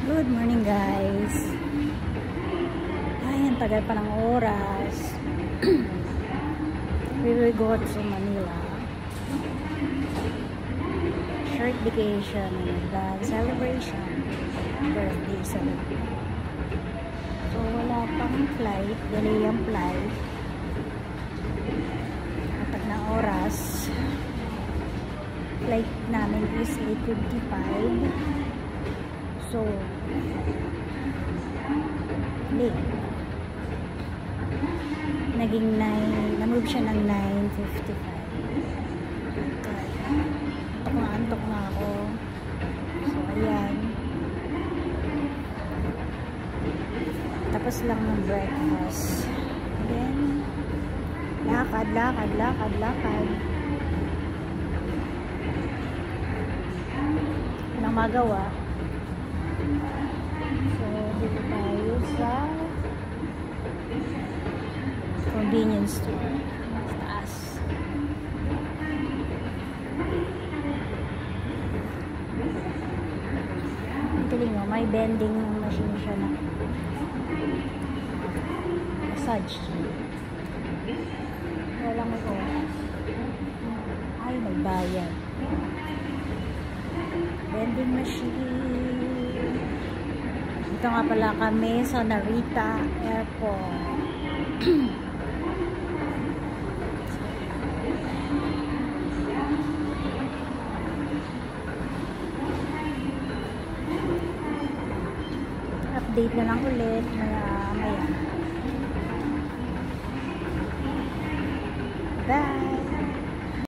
Good morning guys. Ay, ang tagal pa ng oras. We will go to Manila. Short vacation and celebration. Birthday celebration. So wala pang flight. Delay ang flight. Kapag na oras. Flight namin is 8:55. So, late. Naging 9, na-move siya ng 9:55. Antok na ako. So, ayan. Tapos lang ng breakfast. Then, lakad. Walang magawa. So, dito tayo sa convenience store. Taas. Tingnan mo, may bending machine siya na massage. Walang may oras. Ay, magbayad. Vending machine. Ito nga pala kami sa Narita Airport. Update na lang ulit.